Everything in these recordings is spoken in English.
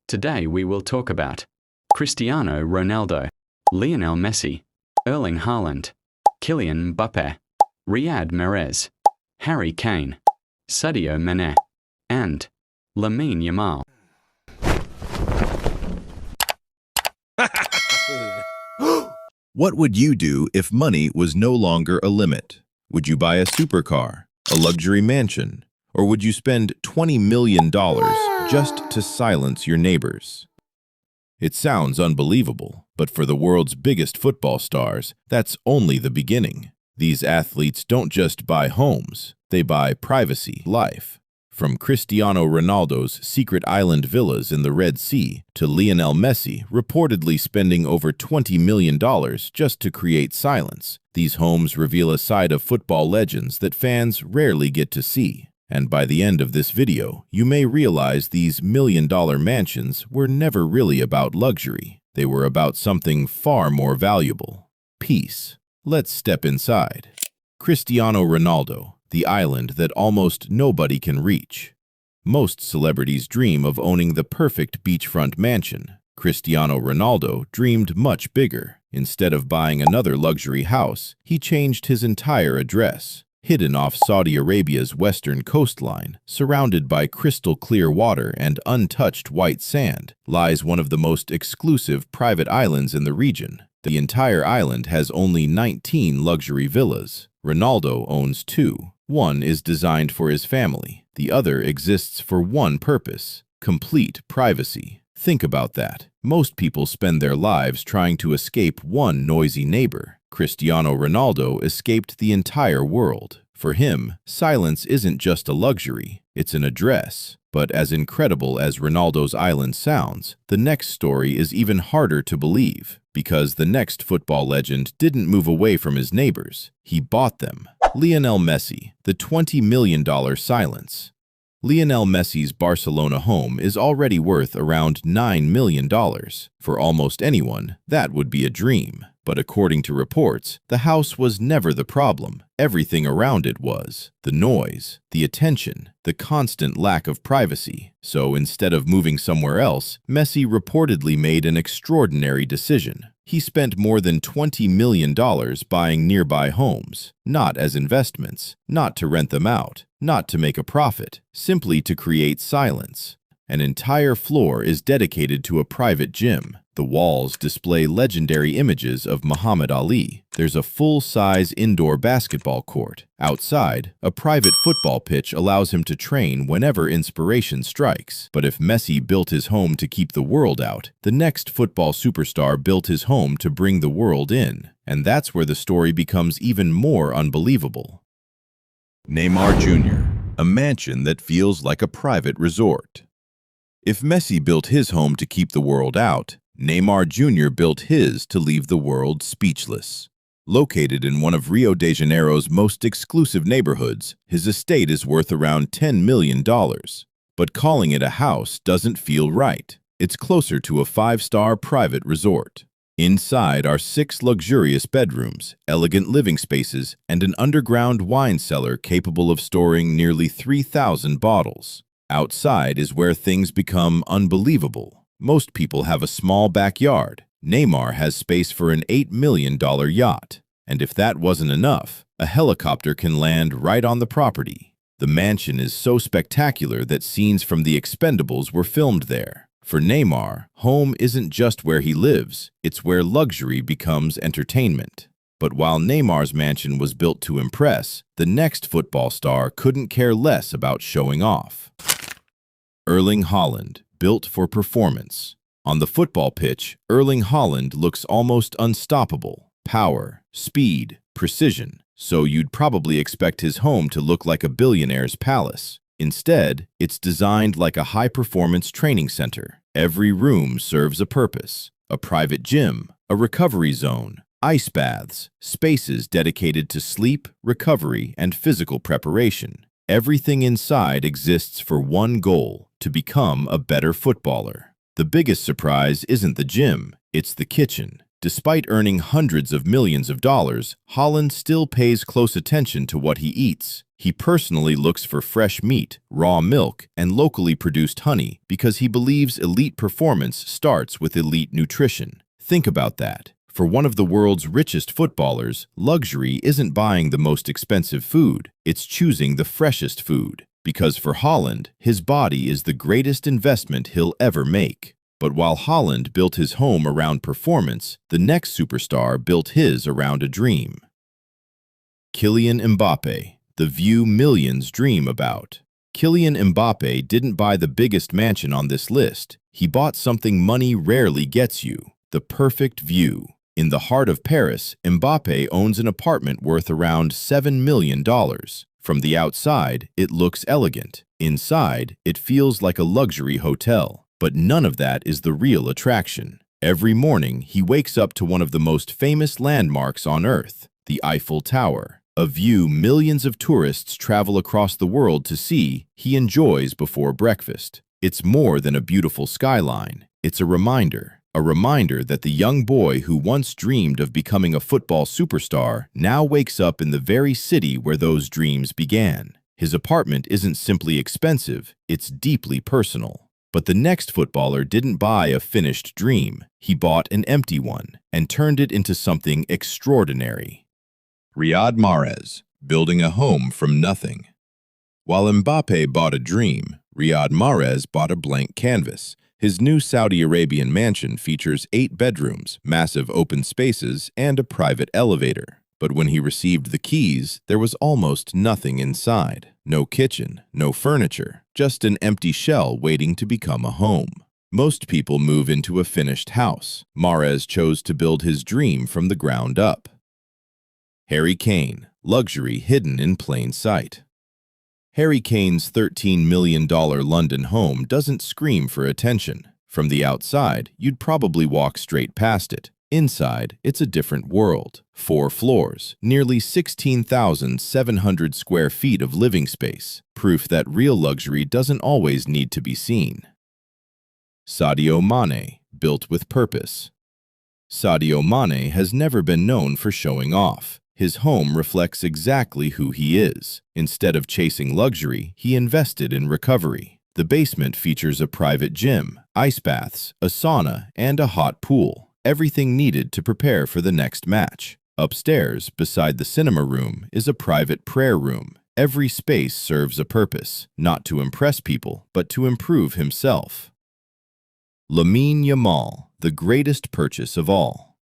Today we will talk about Cristiano Ronaldo, Lionel Messi, Erling Haaland, Kylian Mbappé, Riyad Mahrez, Harry Kane, Sadio Mane, and Lamine Yamal. What would you do if money was no longer a limit? Would you buy a supercar, a luxury mansion, or would you spend $20 million just to silence your neighbors? It sounds unbelievable, but for the world's biggest football stars, that's only the beginning. These athletes don't just buy homes, they buy privacy, life. From Cristiano Ronaldo's secret island villas in the Red Sea to Lionel Messi reportedly spending over $20 million just to create silence, these homes reveal a side of football legends that fans rarely get to see. And by the end of this video, you may realize these million-dollar mansions were never really about luxury. They were about something far more valuable: peace. Let's step inside. Cristiano Ronaldo, the island that almost nobody can reach. Most celebrities dream of owning the perfect beachfront mansion. Cristiano Ronaldo dreamed much bigger. Instead of buying another luxury house, he changed his entire address. Hidden off Saudi Arabia's western coastline, surrounded by crystal-clear water and untouched white sand, lies one of the most exclusive private islands in the region. The entire island has only 19 luxury villas. Ronaldo owns 2. One is designed for his family. The other exists for one purpose: complete privacy. Think about that. Most people spend their lives trying to escape one noisy neighbor. Cristiano Ronaldo escaped the entire world. For him, silence isn't just a luxury, it's an address. But as incredible as Ronaldo's island sounds, the next story is even harder to believe, because the next football legend didn't move away from his neighbors, he bought them. Lionel Messi, the $20 million silence. Lionel Messi's Barcelona home is already worth around $9 million. For almost anyone, that would be a dream. But according to reports, the house was never the problem. Everything around it was: the noise, the attention, the constant lack of privacy. So instead of moving somewhere else, Messi reportedly made an extraordinary decision. He spent more than $20 million buying nearby homes, not as investments, not to rent them out, not to make a profit, simply to create silence. An entire floor is dedicated to a private gym. The walls display legendary images of Muhammad Ali. There's a full-size indoor basketball court. Outside, a private football pitch allows him to train whenever inspiration strikes. But if Messi built his home to keep the world out, the next football superstar built his home to bring the world in. And that's where the story becomes even more unbelievable. Neymar Jr., a mansion that feels like a private resort. If Messi built his home to keep the world out, Neymar Jr. built his to leave the world speechless. Located in one of Rio de Janeiro's most exclusive neighborhoods, his estate is worth around $10 million. But calling it a house doesn't feel right. It's closer to a 5-star private resort. Inside are 6 luxurious bedrooms, elegant living spaces, and an underground wine cellar capable of storing nearly 3,000 bottles. Outside is where things become unbelievable. Most people have a small backyard. Neymar has space for an $8 million yacht. And if that wasn't enough, a helicopter can land right on the property. The mansion is so spectacular that scenes from The Expendables were filmed there. For Neymar, home isn't just where he lives, it's where luxury becomes entertainment. But while Neymar's mansion was built to impress, the next football star couldn't care less about showing off. Erling Haaland, built for performance. On the football pitch, Erling Haaland looks almost unstoppable. Power, speed, precision. So you'd probably expect his home to look like a billionaire's palace. Instead, it's designed like a high-performance training center. Every room serves a purpose: a private gym, a recovery zone, ice baths, spaces dedicated to sleep, recovery, and physical preparation. Everything inside exists for one goal: to become a better footballer. The biggest surprise isn't the gym, it's the kitchen. Despite earning hundreds of millions of dollars, Haaland still pays close attention to what he eats. He personally looks for fresh meat, raw milk, and locally produced honey because he believes elite performance starts with elite nutrition. Think about that. For one of the world's richest footballers, luxury isn't buying the most expensive food, it's choosing the freshest food. Because for Haaland, his body is the greatest investment he'll ever make. But while Haaland built his home around performance, the next superstar built his around a dream. Kylian Mbappé, the view millions dream about. Kylian Mbappé didn't buy the biggest mansion on this list. He bought something money rarely gets you, the perfect view. In the heart of Paris, Mbappé owns an apartment worth around $7 million. From the outside, it looks elegant. Inside, it feels like a luxury hotel. But none of that is the real attraction. Every morning, he wakes up to one of the most famous landmarks on Earth, the Eiffel Tower. A view millions of tourists travel across the world to see, he enjoys before breakfast. It's more than a beautiful skyline. It's a reminder that the young boy who once dreamed of becoming a football superstar now wakes up in the very city where those dreams began. His apartment isn't simply expensive, it's deeply personal. But the next footballer didn't buy a finished dream. He bought an empty one and turned it into something extraordinary. Riyad Mahrez, building a home from nothing. While Mbappé bought a dream, Riyad Mahrez bought a blank canvas. His new Saudi Arabian mansion features 8 bedrooms, massive open spaces, and a private elevator. But when he received the keys, there was almost nothing inside. No kitchen, no furniture, just an empty shell waiting to become a home. Most people move into a finished house. Mahrez chose to build his dream from the ground up. Harry Kane, luxury hidden in plain sight. Harry Kane's $13 million London home doesn't scream for attention. From the outside, you'd probably walk straight past it. Inside, it's a different world. 4 floors, nearly 16,700 square feet of living space, proof that real luxury doesn't always need to be seen. Sadio Mane, built with purpose. Sadio Mane has never been known for showing off. His home reflects exactly who he is. Instead of chasing luxury, he invested in recovery. The basement features a private gym, ice baths, a sauna, and a hot pool. Everything needed to prepare for the next match. Upstairs, beside the cinema room, is a private prayer room. Every space serves a purpose, not to impress people, but to improve himself. Lamine Yamal, the greatest purchase of all.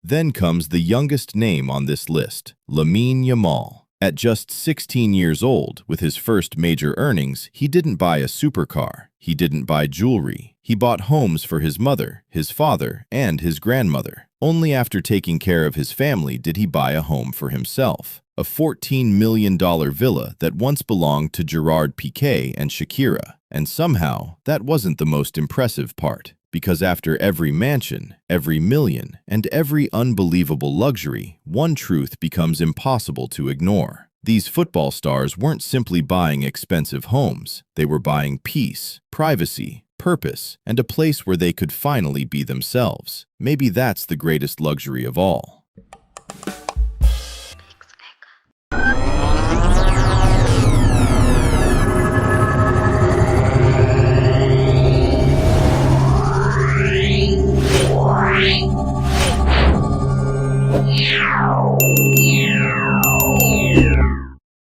Then comes the youngest name on this list, Lamine Yamal. At just 16 years old, with his first major earnings, he didn't buy a supercar. He didn't buy jewelry. He bought homes for his mother, his father, and his grandmother. Only after taking care of his family did he buy a home for himself. A $14 million villa that once belonged to Gerard Piqué and Shakira. And somehow, that wasn't the most impressive part. Because after every mansion, every million, and every unbelievable luxury, one truth becomes impossible to ignore. These football stars weren't simply buying expensive homes. They were buying peace, privacy, purpose, and a place where they could finally be themselves. Maybe that's the greatest luxury of all.